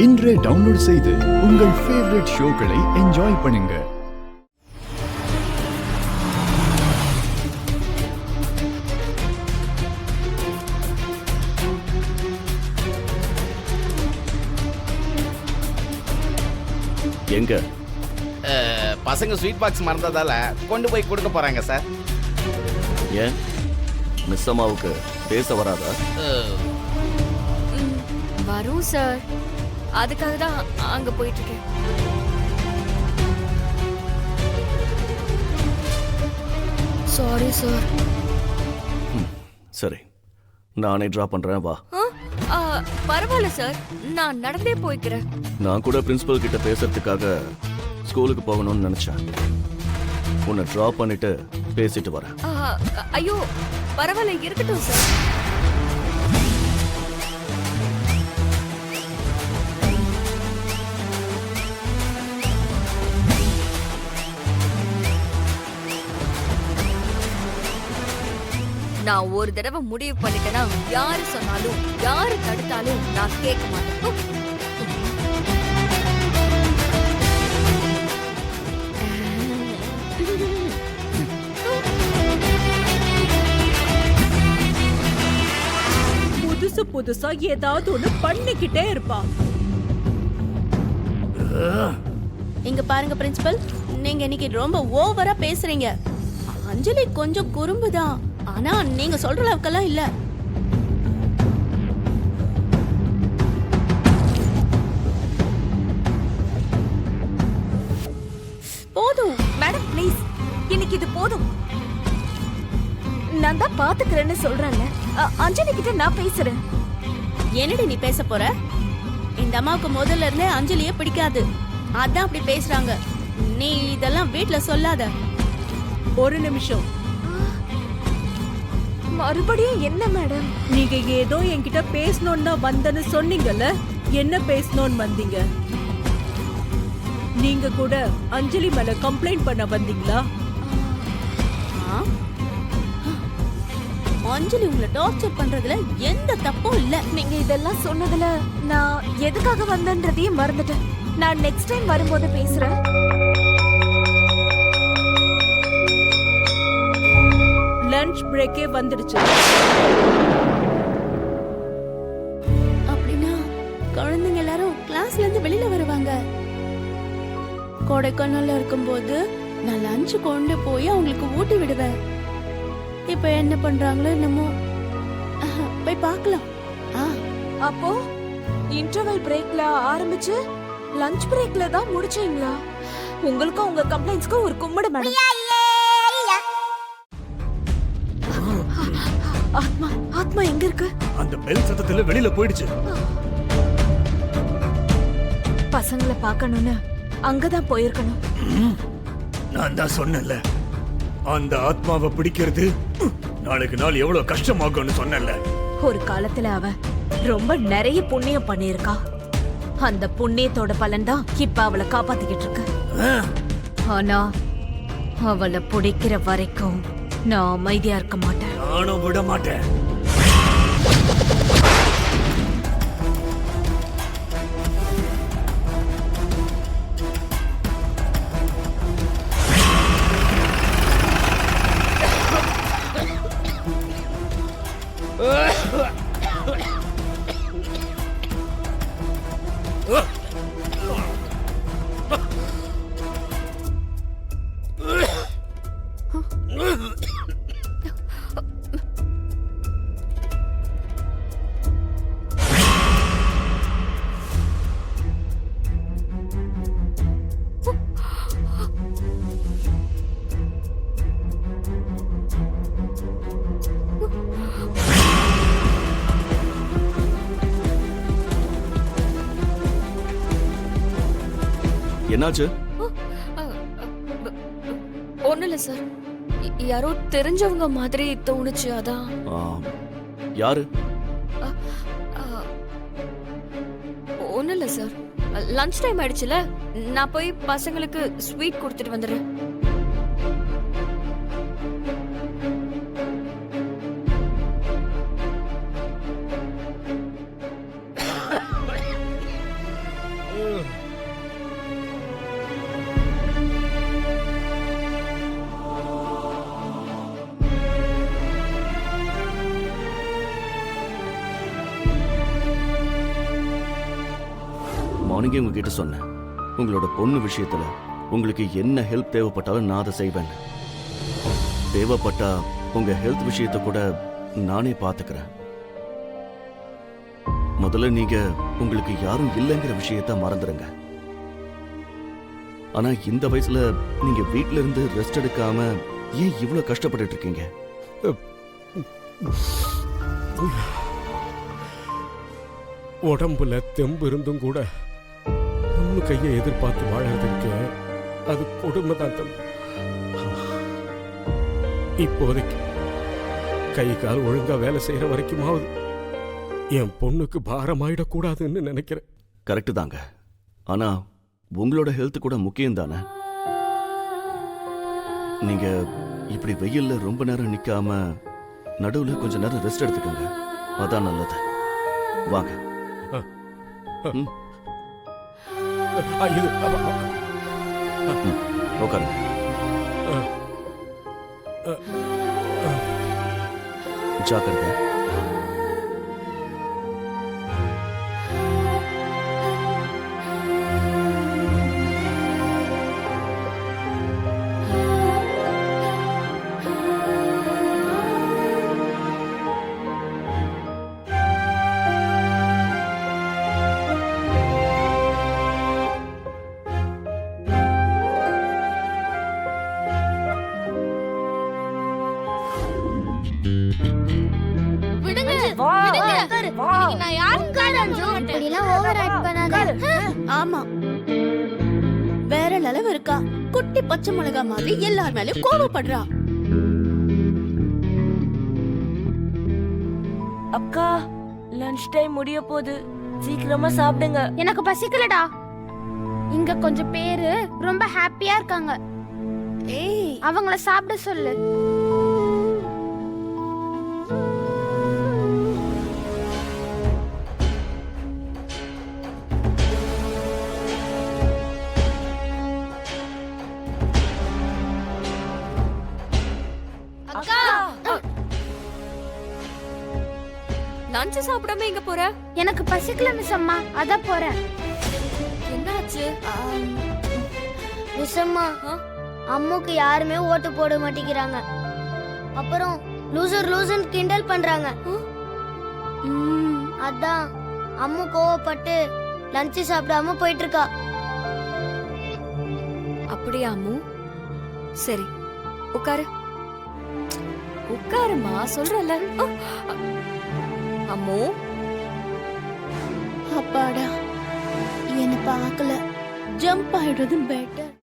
இன்றே டவுன்லோட் செய்து உங்கள் ஃபேவரட் ஷோக்களை என்ஜாய் பண்ணுங்க. எங்க பசங்க ஸ்வீட் பாக்ஸ் மறந்ததால கொண்டு போய் கொடுக்க போறாங்க சார். ஏன் மிஸ் அம்மாவுக்கு பேச வராதா? வரும் சார், அதுக்காக தான் அங்க போயிட்டு இருக்கேன். Sorry sir. சரி, நானே ட்ராப் பண்றேன், வா. பரவாயில்ல சார், நான் நடந்தே போய்க்கிறேன். நான் கூட பிரின்சிபல் கிட்ட பேசுறதுக்காக ஸ்கூலுக்கு போகணும்னு நினைச்சேன். உன்னை ட்ராப் பண்ணிட்டு பேசிட்டு வரேன். ஐயோ பரவாயில்ல, இருக்கட்டும் சார். நான் ஒரு தடவை முடிவு பண்ணிட்டேன்னா யாரு சொன்னாலும் யாரு தடுத்தாலும் நான் கேட்க மாட்டேன். புதுசு புதுசா ஏதாவது ஒண்ணு பண்ணிக்கிட்டே இருப்பா. இங்க பாருங்க பிரின்சிபல், நீங்க இன்னைக்கு ரொம்ப ஓவரா பேசுறீங்க. அஞ்சலி கொஞ்சம் குறும்புதான், ஆனா நீங்க சொல்ற அளவுக்கெல்லாம் இல்ல. போதும் மேடம், ப்ளீஸ், இன்னைக்கு இது போதும். நான் தான் பாத்துக்கிறேன்னு சொல்றேன்ல. அஞ்சலி கிட்ட நான் பேசுறேன். என்னடி நீ பேச போற? இந்த அம்மாவுக்கு முதல்ல இருந்தே அஞ்சலியே பிடிக்காது, அதான் அப்படி பேசுறாங்க. நீ இதெல்லாம் வீட்ல சொல்லாத. ஒரு நிமிஷம். மறுபடியும் என்ன மேடம்? நீங்க ஏதோ என்கிட்ட பேசணும்னு தான் வந்தேன்னு சொன்னீங்கல்ல, என்ன பேசணும்னு வந்தீங்க? நீங்க கூட அஞ்சலி மேல கம்ப்ளைண்ட் பண்ண வந்தீங்களா? அஞ்சலி உங்களை டார்ச்சர் பண்றதுல எந்த தப்பும் இல்ல. நீங்க இதெல்லாம் சொன்னதுல நான் எதுக்காக வந்தேன்றதையே மறந்துட்டேன். நான் நெக்ஸ்ட் டைம் வரும்போது பேசுறேன். லஞ்ச் பிரேக்கே வந்துடுச்சு. அப்படின்னா குழந்தைங்க எல்லாரும் கிளாஸ்ல இருந்து வெளியில வருவாங்க. கொடைக்கானல்ல இருக்கும்போது நான் லஞ்ச் கொண்டு போய் அவங்களுக்கு ஊட்டி விடுவேன். இப்ப என்ன பண்றாங்களோ என்னமோ, போய் பார்க்கலாம். அப்போ இன்டர்வல் பிரேக்ல ஆரம்பிச்சு லஞ்ச் பிரேக்ல தான் முடிச்சீங்களா? உங்களுக்கும் உங்க கம்ப்ளைண்ட்ஸ்க்கும் ஒரு கும்பிடு மேடம். ஆத்மா ஆத்மா எங்க இருக்கு? அந்த பெல் சத்தத்துல வெளியில போயிடுச்சு. பசங்களை பார்க்கணும்னு அங்கதான் போயிருக்கணும். நான் தான் சொன்னேன்ல, அந்த ஆத்மாவை பிடிக்கிறது நாளுக்கு நாள் எவ்வளவு கஷ்டமாகும்னு சொன்னேன்ல. ஒரு காலத்துல அவ ரொம்ப நிறைய புண்ணியம் பண்ணியிருக்கா. அந்த புண்ணியத்தோட பலன் தான் இப்ப அவளை காப்பாத்திக்கிட்டு இருக்கு. ஆனா அவளை பிடிக்கிற வரைக்கும் நான் அமைதியா இருக்க மாட்டேன். நானும் விட மாட்டேன். என்னாச்சு? ஒண்ணும் இல்ல சார், யாரோ தெரிஞ்சவங்க மாதிரி தோணுச்சு, அதான். யாரு? ஒண்ணும் இல்ல சார், லஞ்ச் டைம் ஆயிடுச்சுல, நான் போய் பசங்களுக்கு ஸ்வீட் கொடுத்துட்டு வந்துடுறேன். மார்னிங்கே உங்ககிட்ட சொன்னேன், உங்களோட பொண்ணு விஷயத்துல உங்களுக்கு என்ன ஹெல்ப் தேவைப்பட்டாலும் நான் அதை செய்வேன். தேவைப்பட்டா உங்க ஹெல்த் விஷயத்தை கூட நானே பாத்துக்கிறேன். முதல்ல நீங்க உங்களுக்கு யாரும் இல்லைங்கிற விஷயத்த மறந்துடுங்க. ஆனா இந்த வயசுல நீங்க வீட்ல இருந்து ரெஸ்ட் எடுக்காம ஏன் இவ்வளவு கஷ்டப்பட்டுட்டு இருக்கீங்க? உடம்புல தெம்பு இருந்தும் கூட பொண்ணு கையை எதிர்பார்த்து வாழறதுக்கு அது கொடுமைதான் தம்பி. இப்போதைக்கு கை கால் ஒழுங்கா வேலை செய்யற வரைக்குமாவது என் பொண்ணுக்கு பாரமாயிடக்கூடாதுன்னு நினைக்கிறேன். கரெக்டு தாங்க. ஆனா உங்களோட ஹெல்த் கூட முக்கியம் தானே. நீங்க இப்படி வெயில்ல ரொம்ப நேரம் நிக்காம நடுவுல கொஞ்ச நேரம் ரெஸ்ட் எடுத்துக்கோங்க. அதான் நல்லது. வாங்க. ம். உட்காருங்க. ஜாக்கிரதை. ஆமா, வேற லெவல் இருக்கா. குட்டி பச்சை மிளகா மாதிரி எல்லார் மேலயும் கோபப்படுறா. அக்கா, லஞ்ச் டைம் முடிய போகுது, சீக்கிரமா சாப்பிடுங்க. எனக்கு பசிக்கலடா. இங்க கொஞ்சம் பேரு ரொம்ப ஹாப்பியா இருக்காங்க. ஏய், அவங்கள சாப்பிட சொல்லு. லஞ்ச் சாப்பிடாம எங்க போற? எனக்கு பசிக்கல மிஸ் அம்மா, அதான் போறேன். என்னாச்சு? மிஸ் அம்மா, அம்முக்கு யாருமே ஓட்டு போட மாட்டேங்கிறாங்க. அப்புறம் லூசர் லூசர் கிண்டல் பண்றாங்க. அதான் அம்மு கோவப்பட்டு லஞ்ச் சாப்பிடாம போயிட்டு இருக்கா. அப்படியா அம்மு? சரி, உட்காரு. உட்காருமா, சொல்றல. அம்மு, அப்பாடா, என்ன பார்க்கல. ஜம்ப் ஆயிடுறது பெட்டர்.